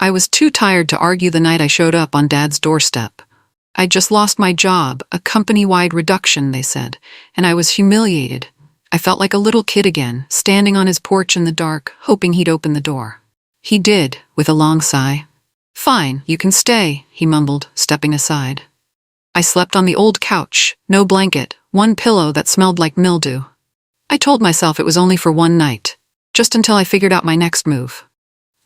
I was too tired to argue the night I showed up on Dad's doorstep. I'd just lost my job, a company-wide reduction, they said, and I was humiliated. I felt like a little kid again, standing on his porch in the dark, hoping he'd open the door. He did, with a long sigh. "Fine, you can stay," he mumbled, stepping aside. I slept on the old couch, no blanket, one pillow that smelled like mildew. I told myself it was only for one night, just until I figured out my next move.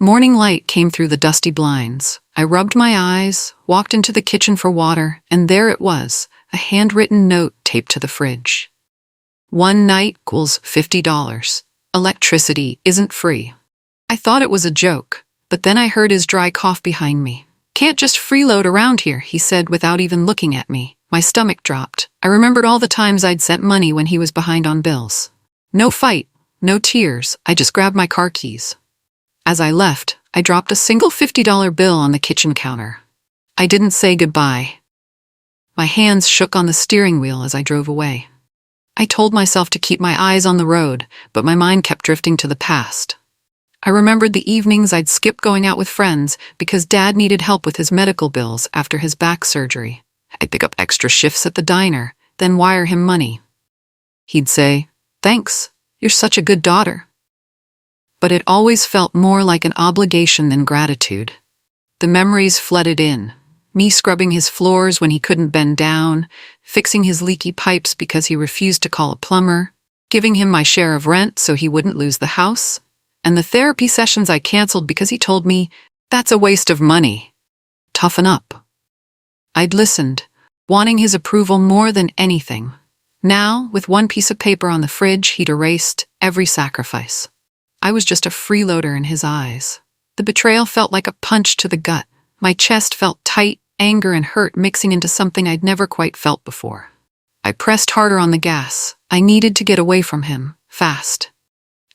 Morning light came through the dusty blinds. I rubbed my eyes, walked into the kitchen for water, and there it was, a handwritten note taped to the fridge. "One night equals $50. Electricity isn't free." I thought it was a joke, but then I heard his dry cough behind me. "Can't just freeload around here," he said without even looking at me. My stomach dropped. I remembered all the times I'd sent money when he was behind on bills. No fight, no tears, I just grabbed my car keys. As I left, I dropped a single $50 bill on the kitchen counter. I didn't say goodbye. My hands shook on the steering wheel as I drove away. I told myself to keep my eyes on the road, but my mind kept drifting to the past. I remembered the evenings I'd skip going out with friends because Dad needed help with his medical bills after his back surgery. I'd pick up extra shifts at the diner, then wire him money. He'd say, "Thanks, you're such a good daughter." But it always felt more like an obligation than gratitude. The memories flooded in. Me scrubbing his floors when he couldn't bend down, fixing his leaky pipes because he refused to call a plumber, giving him my share of rent so he wouldn't lose the house, and the therapy sessions I canceled because he told me, "That's a waste of money. Toughen up." I'd listened, wanting his approval more than anything. Now, with one piece of paper on the fridge, he'd erased every sacrifice. I was just a freeloader in his eyes. The betrayal felt like a punch to the gut. My chest felt tight, anger and hurt mixing into something I'd never quite felt before. I pressed harder on the gas. I needed to get away from him, fast.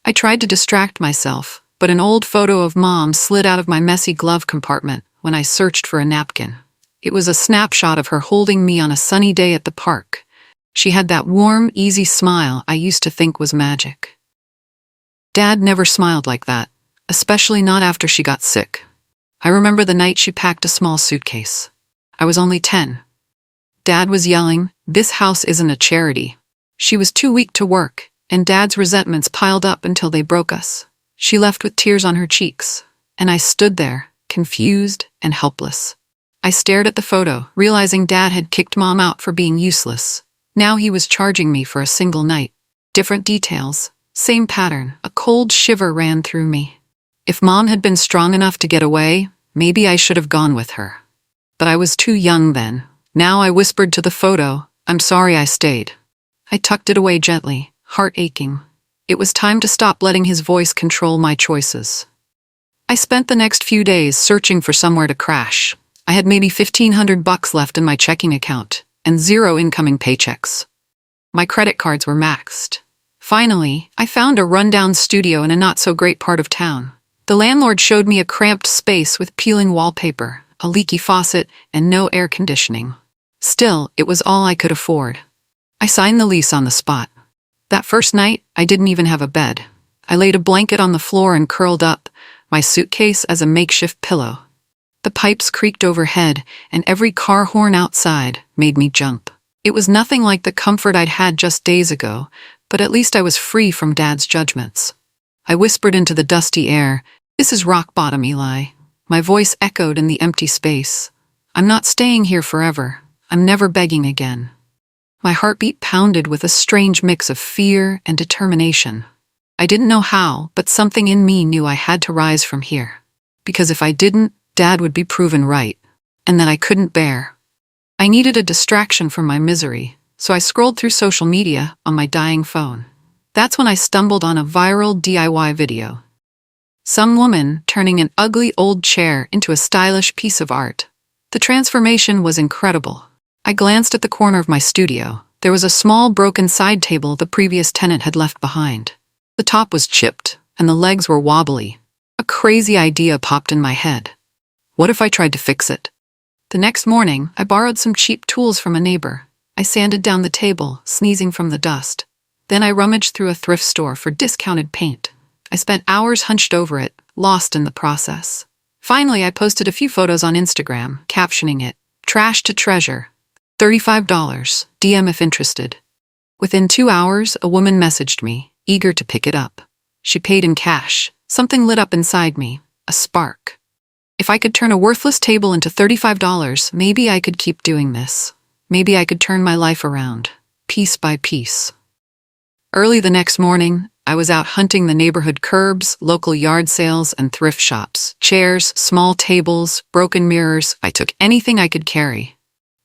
I tried to distract myself, but an old photo of Mom slid out of my messy glove compartment when I searched for a napkin. It was a snapshot of her holding me on a sunny day at the park. She had that warm, easy smile I used to think was magic. Dad never smiled like that, especially not after she got sick. I remember the night she packed a small suitcase. I was only 10. Dad was yelling, "This house isn't a charity." She was too weak to work, and Dad's resentments piled up until they broke us. She left with tears on her cheeks, and I stood there, confused and helpless. I stared at the photo, realizing Dad had kicked Mom out for being useless. Now he was charging me for a single night. Different details, same pattern. A cold shiver ran through me. If Mom had been strong enough to get away, maybe I should have gone with her. But I was too young then. Now I whispered to the photo, "I'm sorry I stayed." I tucked it away gently, heart aching. It was time to stop letting his voice control my choices. I spent the next few days searching for somewhere to crash. I had maybe $1,500 left in my checking account, and 0 incoming paychecks. My credit cards were maxed. Finally, I found a rundown studio in a not-so-great part of town. The landlord showed me a cramped space with peeling wallpaper, a leaky faucet, and no air conditioning. Still, it was all I could afford. I signed the lease on the spot. That first night, I didn't even have a bed. I laid a blanket on the floor and curled up, my suitcase as a makeshift pillow. The pipes creaked overhead, and every car horn outside made me jump. It was nothing like the comfort I'd had just days ago, but at least I was free from Dad's judgments. I whispered into the dusty air, "This is rock bottom, Eli." My voice echoed in the empty space. "I'm not staying here forever. I'm never begging again." My heartbeat pounded with a strange mix of fear and determination. I didn't know how, but something in me knew I had to rise from here. Because if I didn't, Dad would be proven right, and that I couldn't bear. I needed a distraction from my misery, so I scrolled through social media on my dying phone. That's when I stumbled on a viral DIY video. Some woman turning an ugly old chair into a stylish piece of art. The transformation was incredible. I glanced at the corner of my studio. There was a small broken side table the previous tenant had left behind. The top was chipped, and the legs were wobbly. A crazy idea popped in my head. What if I tried to fix it? The next morning, I borrowed some cheap tools from a neighbor. I sanded down the table, sneezing from the dust. Then I rummaged through a thrift store for discounted paint. I spent hours hunched over it, lost in the process. Finally, I posted a few photos on Instagram, captioning it, "Trash to treasure. $35. DM if interested." Within 2 hours, a woman messaged me, eager to pick it up. She paid in cash. Something lit up inside me, a spark. If I could turn a worthless table into $35, maybe I could keep doing this. Maybe I could turn my life around, piece by piece. Early the next morning, I was out hunting the neighborhood curbs, local yard sales, and thrift shops. Chairs, small tables, broken mirrors. I took anything I could carry.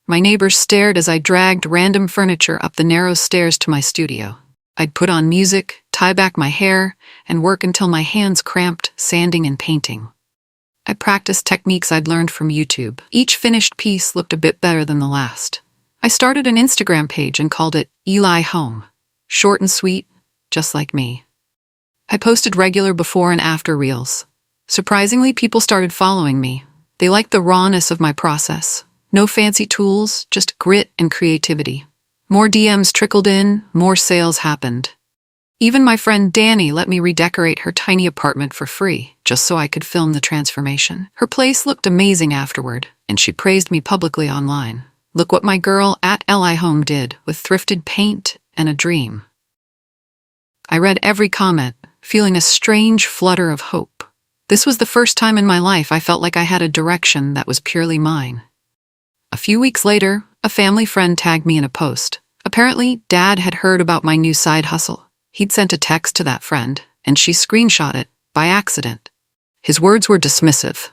My neighbors stared as I dragged random furniture up the narrow stairs to my studio. I'd put on music, tie back my hair, and work until my hands cramped, sanding and painting. I practiced techniques I'd learned from YouTube. Each finished piece looked a bit better than the last. I started an Instagram page and called it Eli Home. Short and sweet, just like me. I posted regular before and after reels. Surprisingly, people started following me. They liked the rawness of my process. No fancy tools, just grit and creativity. More DMs trickled in, more sales happened. Even my friend Danny let me redecorate her tiny apartment for free, just so I could film the transformation. Her place looked amazing afterward, and she praised me publicly online. Look what my girl at Eli Home did with thrifted paint and a dream. I read every comment, feeling a strange flutter of hope. This was the first time in my life I felt like I had a direction that was purely mine. A few weeks later, a family friend tagged me in a post. Apparently, Dad had heard about my new side hustle. He'd sent a text to that friend, and she screenshot it, by accident. His words were dismissive.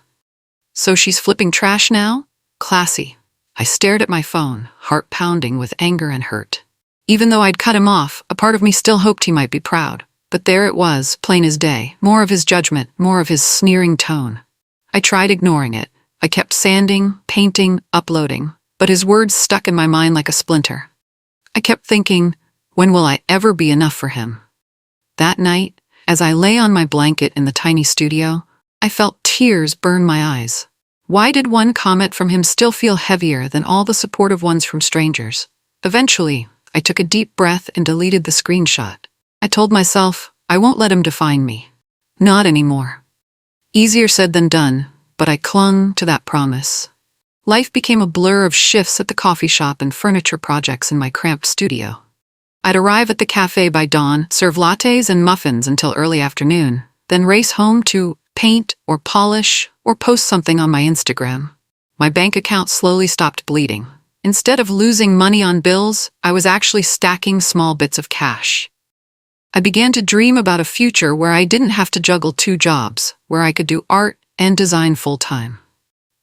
"So she's flipping trash now? Classy." I stared at my phone, heart pounding with anger and hurt. Even though I'd cut him off, a part of me still hoped he might be proud. But there it was, plain as day. More of his judgment, more of his sneering tone. I tried ignoring it. I kept sanding, painting, uploading, but his words stuck in my mind like a splinter. I kept thinking, when will I ever be enough for him? That night, as I lay on my blanket in the tiny studio, I felt tears burn my eyes. Why did one comment from him still feel heavier than all the supportive ones from strangers? Eventually, I took a deep breath and deleted the screenshot. I told myself, I won't let him define me. Not anymore. Easier said than done, but I clung to that promise. Life became a blur of shifts at the coffee shop and furniture projects in my cramped studio. I'd arrive at the cafe by dawn, serve lattes and muffins until early afternoon, then race home to paint or polish or post something on my Instagram. My bank account slowly stopped bleeding. Instead of losing money on bills, I was actually stacking small bits of cash. I began to dream about a future where I didn't have to juggle 2 jobs, where I could do art and design full-time.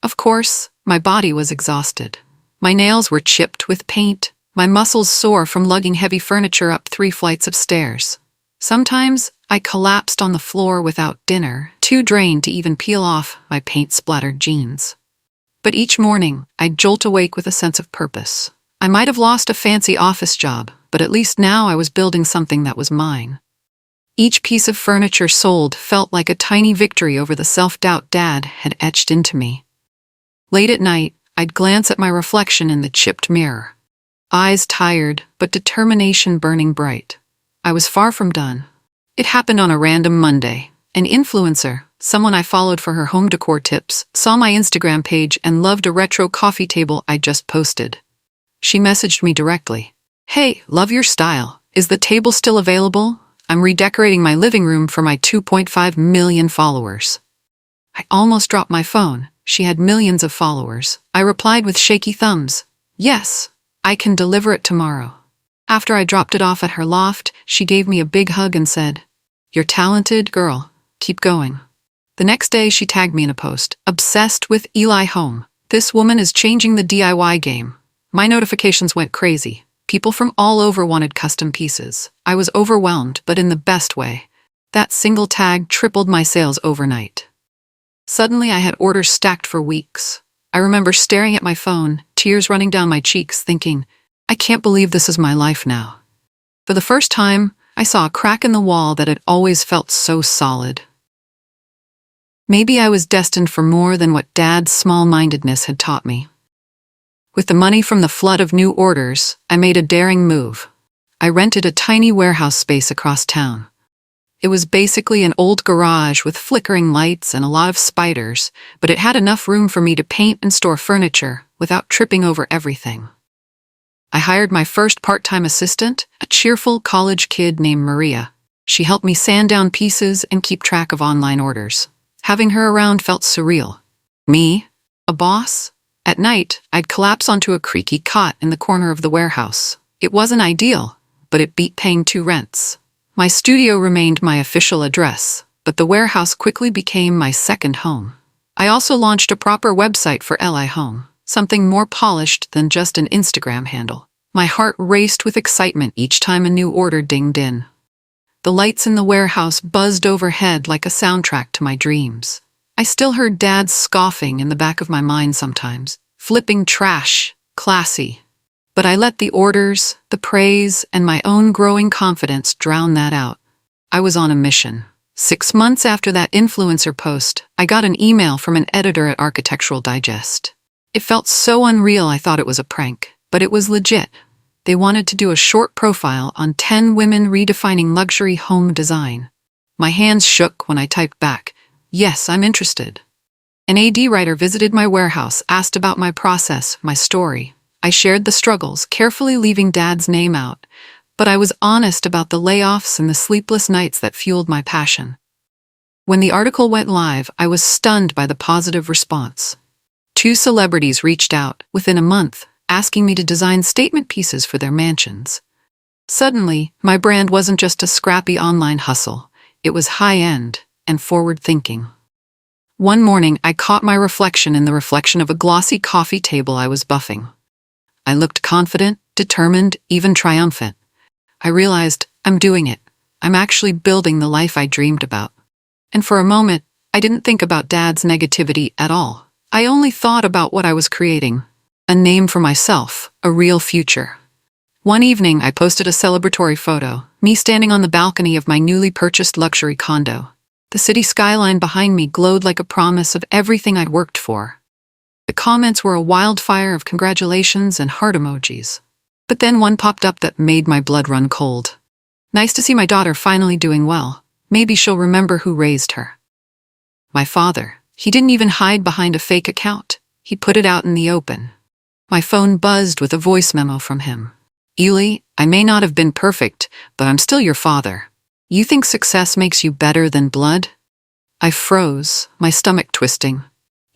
Of course, my body was exhausted. My nails were chipped with paint, my muscles sore from lugging heavy furniture up 3 flights of stairs. Sometimes I collapsed on the floor without dinner, too drained to even peel off my paint-splattered jeans. But each morning, I'd jolt awake with a sense of purpose. I might have lost a fancy office job, but at least now I was building something that was mine. Each piece of furniture sold felt like a tiny victory over the self-doubt Dad had etched into me. Late at night, I'd glance at my reflection in the chipped mirror. Eyes tired, but determination burning bright. I was far from done. It happened on a random Monday. An influencer, someone I followed for her home decor tips, saw my Instagram page and loved a retro coffee table I just posted. She messaged me directly. "Hey, love your style. Is the table still available? I'm redecorating my living room for my 2.5 million followers." I almost dropped my phone. She had millions of followers. I replied with shaky thumbs. "Yes, I can deliver it tomorrow." After I dropped it off at her loft, she gave me a big hug and said, "You're talented, girl. Keep going." The next day, she tagged me in a post, "Obsessed with Eli Home. This woman is changing the DIY game." My notifications went crazy. People from all over wanted custom pieces. I was overwhelmed, but in the best way. That single tag tripled my sales overnight. Suddenly, I had orders stacked for weeks. I remember staring at my phone, tears running down my cheeks, thinking, I can't believe this is my life now. For the first time, I saw a crack in the wall that had always felt so solid. Maybe I was destined for more than what Dad's small-mindedness had taught me. With the money from the flood of new orders, I made a daring move. I rented a tiny warehouse space across town. It was basically an old garage with flickering lights and a lot of spiders, but it had enough room for me to paint and store furniture without tripping over everything. I hired my first part-time assistant, a cheerful college kid named Maria. She helped me sand down pieces and keep track of online orders. Having her around felt surreal. Me? A boss? At night, I'd collapse onto a creaky cot in the corner of the warehouse. It wasn't ideal, but it beat paying 2 rents. My studio remained my official address, but the warehouse quickly became my second home. I also launched a proper website for Li Home, something more polished than just an Instagram handle. My heart raced with excitement each time a new order dinged in. The lights in the warehouse buzzed overhead like a soundtrack to my dreams. I still heard Dad scoffing in the back of my mind sometimes, flipping trash, classy. But I let the orders, the praise, and my own growing confidence drown that out. I was on a mission. 6 months after that influencer post, I got an email from an editor at Architectural Digest. It felt so unreal I thought it was a prank, but it was legit. They wanted to do a short profile on 10 women redefining luxury home design. My hands shook when I typed back, "Yes, I'm interested." An AD writer visited my warehouse, asked about my process, my story. I shared the struggles, carefully leaving Dad's name out, but I was honest about the layoffs and the sleepless nights that fueled my passion. When the article went live, I was stunned by the positive response. 2 celebrities reached out, within a month, asking me to design statement pieces for their mansions. Suddenly, my brand wasn't just a scrappy online hustle. It was high-end and forward-thinking. One morning, I caught my reflection in the reflection of a glossy coffee table I was buffing. I looked confident, determined, even triumphant. I realized, I'm doing it. I'm actually building the life I dreamed about. And for a moment, I didn't think about Dad's negativity at all. I only thought about what I was creating. A name for myself, a real future. One evening, I posted a celebratory photo, me standing on the balcony of my newly purchased luxury condo. The city skyline behind me glowed like a promise of everything I'd worked for. The comments were a wildfire of congratulations and heart emojis. But then one popped up that made my blood run cold. "Nice to see my daughter finally doing well. Maybe she'll remember who raised her." My father. He didn't even hide behind a fake account. He put it out in the open. My phone buzzed with a voice memo from him. "Eli, I may not have been perfect, but I'm still your father. You think success makes you better than blood?" I froze, my stomach twisting.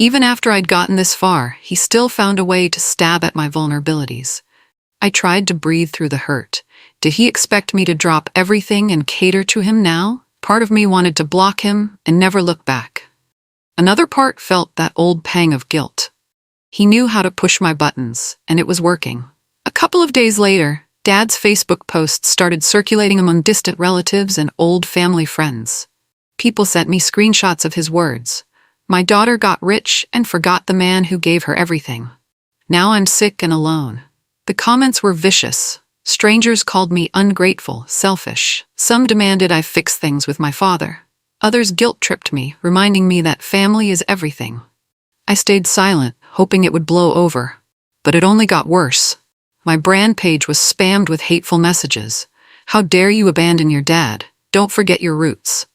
Even after I'd gotten this far, he still found a way to stab at my vulnerabilities. I tried to breathe through the hurt. Did he expect me to drop everything and cater to him now? Part of me wanted to block him and never look back. Another part felt that old pang of guilt. He knew how to push my buttons, and it was working. A couple of days later, Dad's Facebook posts started circulating among distant relatives and old family friends. People sent me screenshots of his words. "My daughter got rich and forgot the man who gave her everything. Now I'm sick and alone." The comments were vicious. Strangers called me ungrateful, selfish. Some demanded I fix things with my father. Others guilt-tripped me, reminding me that family is everything. I stayed silent, hoping it would blow over. But it only got worse. My brand page was spammed with hateful messages. "How dare you abandon your dad? Don't forget your roots."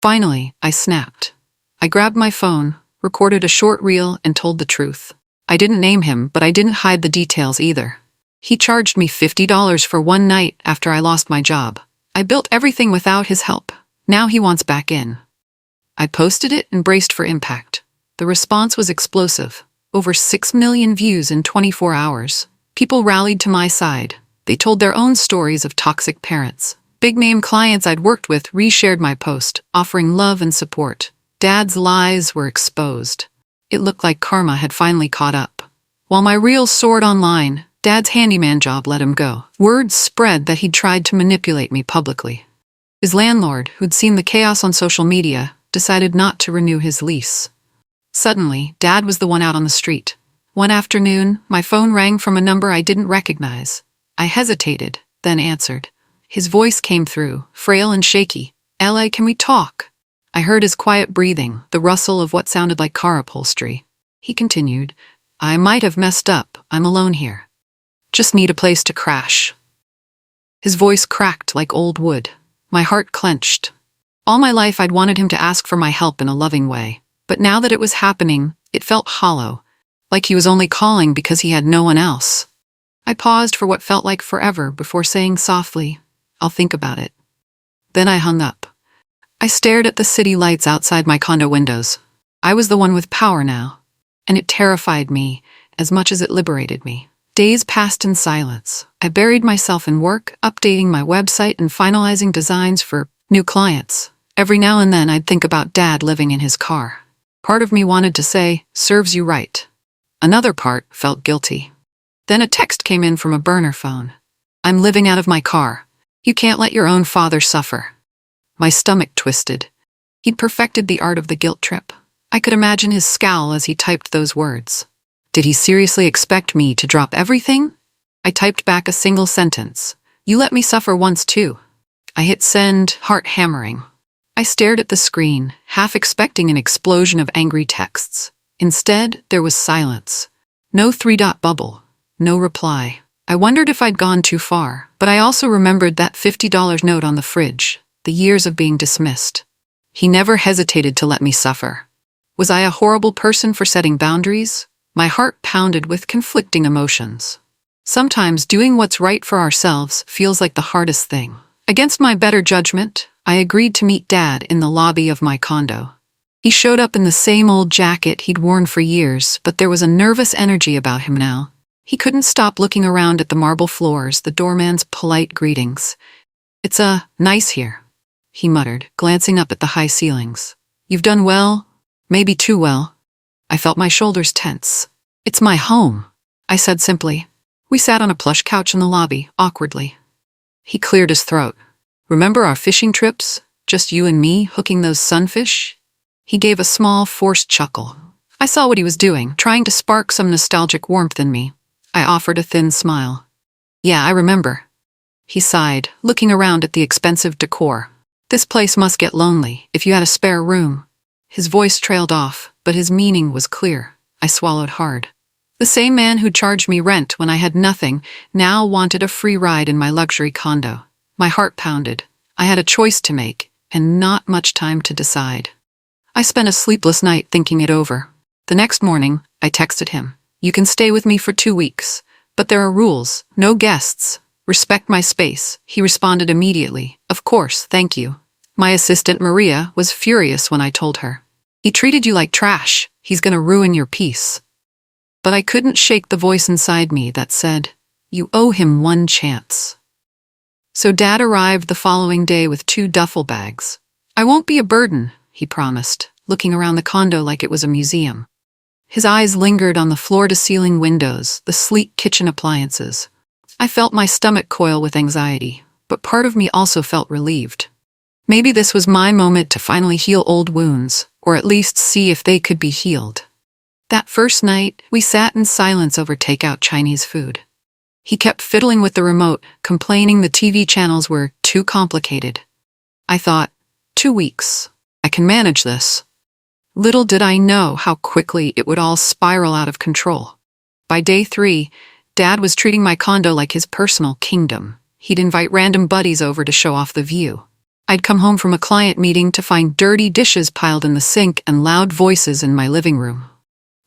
Finally, I snapped. I grabbed my phone, recorded a short reel, and told the truth. I didn't name him, but I didn't hide the details either. He charged me $50 for one night after I lost my job. I built everything without his help. Now he wants back in. I posted it and braced for impact. The response was explosive. Over 6 million views in 24 hours. People rallied to my side. They told their own stories of toxic parents. Big-name clients I'd worked with reshared my post, offering love and support. Dad's lies were exposed. It looked like karma had finally caught up. While my reels soared online, Dad's handyman job let him go. Word spread that he'd tried to manipulate me publicly. His landlord, who'd seen the chaos on social media, decided not to renew his lease. Suddenly, Dad was the one out on the street. One afternoon, my phone rang from a number I didn't recognize. I hesitated, then answered. His voice came through, frail and shaky. "Eli, can we talk?" I heard his quiet breathing, the rustle of what sounded like car upholstery. He continued, "I might have messed up. I'm alone here. Just need a place to crash." His voice cracked like old wood. My heart clenched. All my life I'd wanted him to ask for my help in a loving way, but now that it was happening, it felt hollow, like he was only calling because he had no one else. I paused for what felt like forever before saying softly, "I'll think about it." Then I hung up. I stared at the city lights outside my condo windows. I was the one with power now, and it terrified me as much as it liberated me. Days passed in silence. I buried myself in work, updating my website and finalizing designs for new clients. Every now and then I'd think about Dad living in his car. Part of me wanted to say, "Serves you right." Another part felt guilty. Then a text came in from a burner phone. "I'm living out of my car. You can't let your own father suffer." My stomach twisted. He'd perfected the art of the guilt trip. I could imagine his scowl as he typed those words. Did he seriously expect me to drop everything? I typed back a single sentence. "You let me suffer once too." I hit send, heart hammering. I stared at the screen, half expecting an explosion of angry texts. Instead, there was silence. No three-dot bubble. No reply. I wondered if I'd gone too far, but I also remembered that $50 note on the fridge, the years of being dismissed. He never hesitated to let me suffer. Was I a horrible person for setting boundaries? My heart pounded with conflicting emotions. Sometimes doing what's right for ourselves feels like the hardest thing. Against my better judgment, I agreed to meet Dad in the lobby of my condo. He showed up in the same old jacket he'd worn for years, but there was a nervous energy about him now. He couldn't stop looking around at the marble floors, the doorman's polite greetings. "It's nice here," he muttered, glancing up at the high ceilings. "You've done well, maybe too well." I felt my shoulders tense. "It's my home," I said simply. We sat on a plush couch in the lobby, awkwardly. He cleared his throat. "Remember our fishing trips? Just you and me hooking those sunfish?" He gave a small, forced chuckle. I saw what he was doing, trying to spark some nostalgic warmth in me. I offered a thin smile. "Yeah, I remember." He sighed, looking around at the expensive decor. "This place must get lonely, if you had a spare room." His voice trailed off, but his meaning was clear. I swallowed hard. The same man who charged me rent when I had nothing now wanted a free ride in my luxury condo. My heart pounded. I had a choice to make, and not much time to decide. I spent a sleepless night thinking it over. The next morning, I texted him. "You can stay with me for 2 weeks, but there are rules, no guests. Respect my space." He responded immediately. "Of course, thank you." My assistant Maria was furious when I told her. "He treated you like trash. He's gonna ruin your peace." But I couldn't shake the voice inside me that said, "You owe him one chance." So Dad arrived the following day with 2 duffel bags. "I won't be a burden," he promised, looking around the condo like it was a museum. His eyes lingered on the floor-to-ceiling windows, the sleek kitchen appliances. I felt my stomach coil with anxiety, but part of me also felt relieved. Maybe this was my moment to finally heal old wounds, or at least see if they could be healed. That first night, we sat in silence over takeout Chinese food. He kept fiddling with the remote, complaining the TV channels were too complicated. I thought, 2 weeks. I can manage this. Little did I know how quickly it would all spiral out of control. By day 3, Dad was treating my condo like his personal kingdom. He'd invite random buddies over to show off the view. I'd come home from a client meeting to find dirty dishes piled in the sink and loud voices in my living room.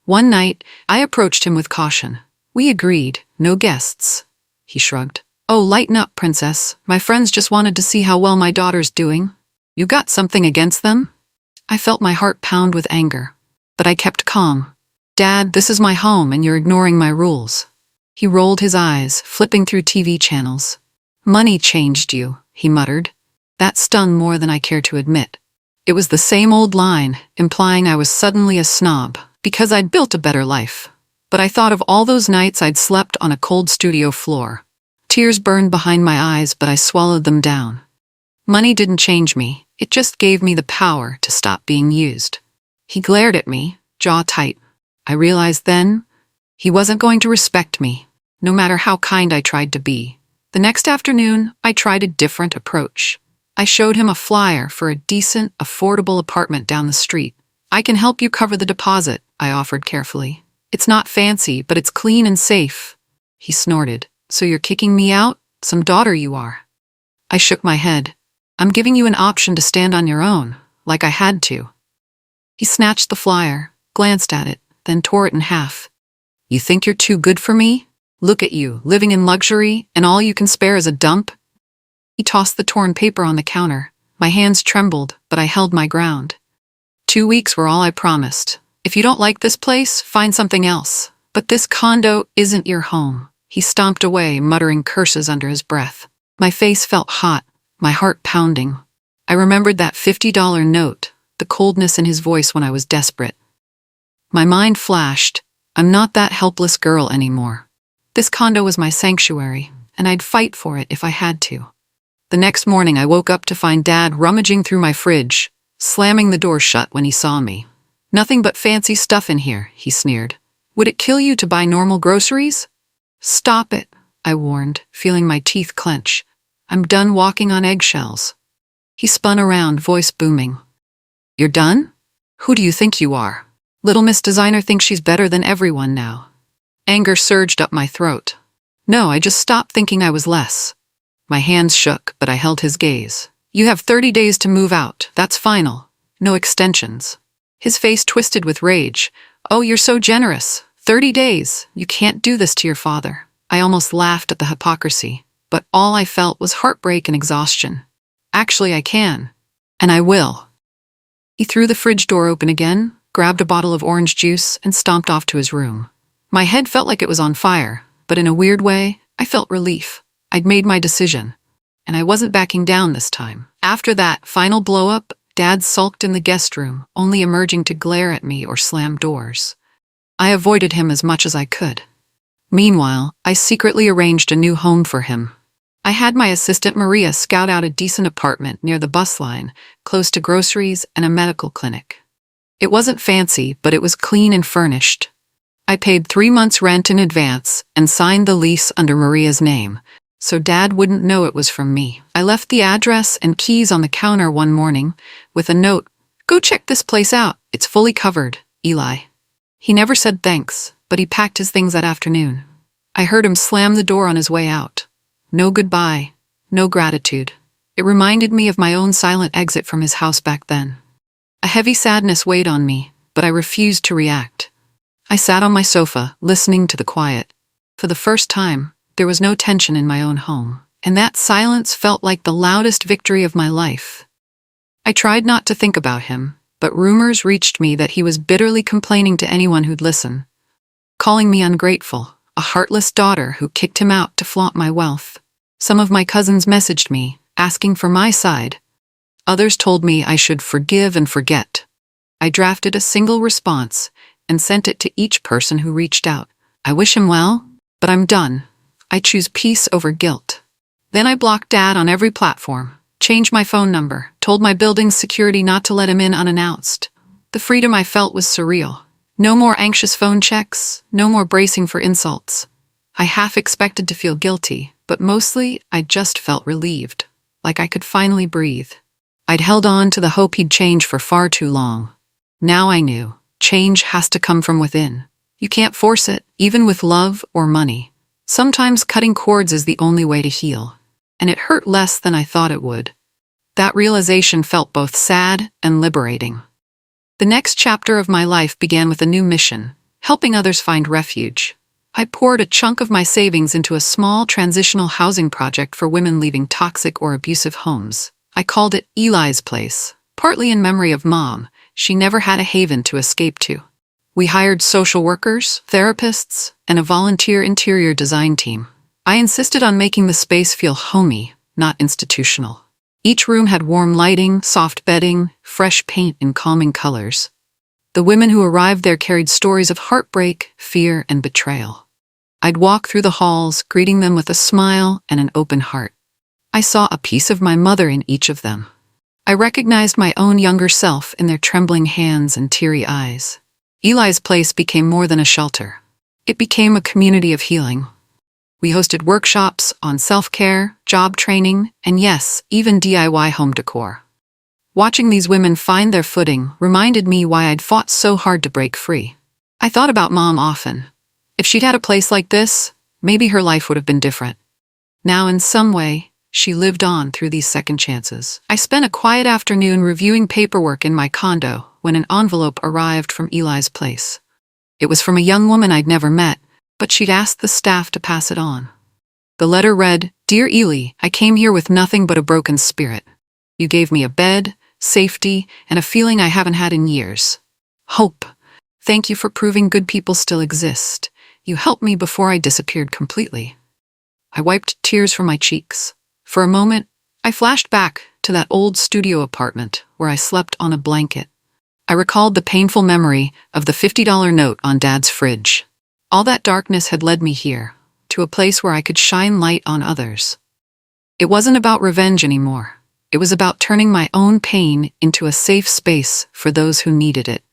One night, I approached him with caution. "We agreed, no guests." He shrugged. "Oh, lighten up, princess. My friends just wanted to see how well my daughter's doing. You got something against them?" I felt my heart pound with anger, but I kept calm. "Dad, this is my home and you're ignoring my rules." He rolled his eyes, flipping through TV channels. "Money changed you," he muttered. That stung more than I cared to admit. It was the same old line, implying I was suddenly a snob, because I'd built a better life. But I thought of all those nights I'd slept on a cold studio floor. Tears burned behind my eyes, but I swallowed them down. Money didn't change me, it just gave me the power to stop being used. He glared at me, jaw tight. I realized then, he wasn't going to respect me, no matter how kind I tried to be. The next afternoon, I tried a different approach. I showed him a flyer for a decent, affordable apartment down the street. "I can help you cover the deposit," I offered carefully. "It's not fancy, but it's clean and safe." He snorted. "So you're kicking me out? Some daughter you are." I shook my head. I'm giving you an option to stand on your own, like I had to. He snatched the flyer, glanced at it, then tore it in half. You think you're too good for me? Look at you, living in luxury, and all you can spare is a dump? He tossed the torn paper on the counter. My hands trembled, but I held my ground. 2 weeks were all I promised. If you don't like this place, find something else. But this condo isn't your home. He stomped away, muttering curses under his breath. My face felt hot, my heart pounding. I remembered that $50 note, the coldness in his voice when I was desperate. My mind flashed. I'm not that helpless girl anymore. This condo was my sanctuary, and I'd fight for it if I had to. The next morning I woke up to find Dad rummaging through my fridge, slamming the door shut when he saw me. Nothing but fancy stuff in here, he sneered. Would it kill you to buy normal groceries? Stop it, I warned, feeling my teeth clench. I'm done walking on eggshells. He spun around, voice booming. You're done? Who do you think you are? Little Miss Designer thinks she's better than everyone now. Anger surged up my throat. No, I just stopped thinking I was less. My hands shook, but I held his gaze. You have 30 days to move out. That's final. No extensions. His face twisted with rage. Oh, you're so generous. 30 days. You can't do this to your father. I almost laughed at the hypocrisy, but all I felt was heartbreak and exhaustion. Actually, I can. And I will. He threw the fridge door open again, grabbed a bottle of orange juice, and stomped off to his room. My head felt like it was on fire, but in a weird way, I felt relief. I'd made my decision, and I wasn't backing down this time. After that final blow-up, Dad sulked in the guest room, only emerging to glare at me or slam doors. I avoided him as much as I could. Meanwhile, I secretly arranged a new home for him. I had my assistant Maria scout out a decent apartment near the bus line, close to groceries and a medical clinic. It wasn't fancy, but it was clean and furnished. I paid 3 months' rent in advance and signed the lease under Maria's name, so Dad wouldn't know it was from me. I left the address and keys on the counter one morning with a note, "Go check this place out. It's fully covered, Eli." He never said thanks, but he packed his things that afternoon. I heard him slam the door on his way out. No goodbye, no gratitude. It reminded me of my own silent exit from his house back then. A heavy sadness weighed on me, but I refused to react. I sat on my sofa, listening to the quiet. For the first time, there was no tension in my own home, and that silence felt like the loudest victory of my life. I tried not to think about him, but rumors reached me that he was bitterly complaining to anyone who'd listen, calling me ungrateful, a heartless daughter who kicked him out to flaunt my wealth. Some of my cousins messaged me, asking for my side. Others told me I should forgive and forget. I drafted a single response and sent it to each person who reached out. I wish him well, but I'm done. I choose peace over guilt. Then I blocked Dad on every platform, changed my phone number, told my building's security not to let him in unannounced. The freedom I felt was surreal. No more anxious phone checks, no more bracing for insults. I half expected to feel guilty, but mostly I just felt relieved, like I could finally breathe. I'd held on to the hope he'd change for far too long. Now I knew, change has to come from within. You can't force it, even with love or money. Sometimes cutting cords is the only way to heal, and it hurt less than I thought it would. That realization felt both sad and liberating. The next chapter of my life began with a new mission, helping others find refuge. I poured a chunk of my savings into a small transitional housing project for women leaving toxic or abusive homes. I called it Eli's Place, partly in memory of Mom. She never had a haven to escape to. We hired social workers, therapists, and a volunteer interior design team. I insisted on making the space feel homey, not institutional. Each room had warm lighting, soft bedding, fresh paint in calming colors. The women who arrived there carried stories of heartbreak, fear, and betrayal. I'd walk through the halls, greeting them with a smile and an open heart. I saw a piece of my mother in each of them. I recognized my own younger self in their trembling hands and teary eyes. Eli's Place became more than a shelter. It became a community of healing. We hosted workshops on self-care, job training, and yes, even DIY home decor. Watching these women find their footing reminded me why I'd fought so hard to break free. I thought about Mom often. If she'd had a place like this, maybe her life would have been different. Now, in some way, She lived on through these second chances. I spent a quiet afternoon reviewing paperwork in my condo when an envelope arrived from Eli's place. It was from a young woman I'd never met, but she'd asked the staff to pass it on. The letter read, "Dear Eli, I came here with nothing but a broken spirit. You gave me a bed, safety, and a feeling I haven't had in years. Hope. Thank you for proving good people still exist. You helped me before I disappeared completely." I wiped tears from my cheeks. For a moment, I flashed back to that old studio apartment where I slept on a blanket. I recalled the painful memory of the $50 note on Dad's fridge. All that darkness had led me here, to a place where I could shine light on others. It wasn't about revenge anymore. It was about turning my own pain into a safe space for those who needed it.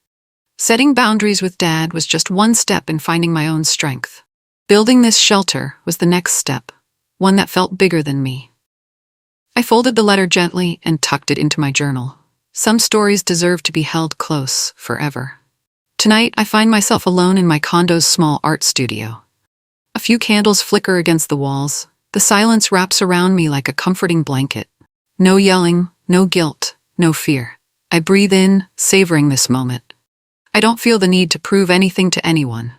Setting boundaries with Dad was just one step in finding my own strength. Building this shelter was the next step, one that felt bigger than me. I folded the letter gently and tucked it into my journal. Some stories deserve to be held close forever. Tonight, I find myself alone in my condo's small art studio. A few candles flicker against the walls. The silence wraps around me like a comforting blanket. No yelling, no guilt, no fear. I breathe in, savoring this moment. I don't feel the need to prove anything to anyone.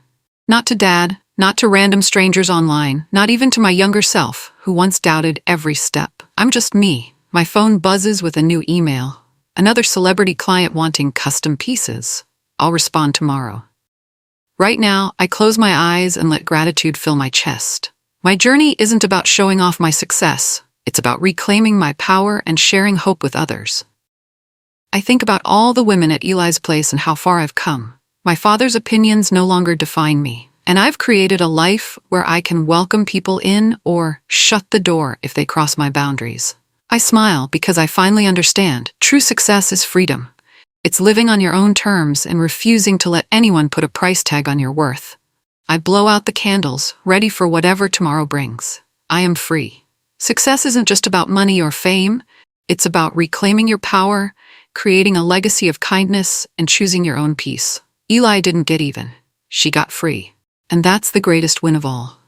Not to Dad, not to random strangers online, not even to my younger self, who once doubted every step. I'm just me. My phone buzzes with a new email. Another celebrity client wanting custom pieces. I'll respond tomorrow. Right now, I close my eyes and let gratitude fill my chest. My journey isn't about showing off my success. It's about reclaiming my power and sharing hope with others. I think about all the women at Eli's place and how far I've come. My father's opinions no longer define me, and I've created a life where I can welcome people in or shut the door if they cross my boundaries. I smile because I finally understand true success is freedom. It's living on your own terms and refusing to let anyone put a price tag on your worth. I blow out the candles, ready for whatever tomorrow brings. I am free. Success isn't just about money or fame. It's about reclaiming your power, creating a legacy of kindness, and choosing your own peace. Eli didn't get even. She got free. And that's the greatest win of all.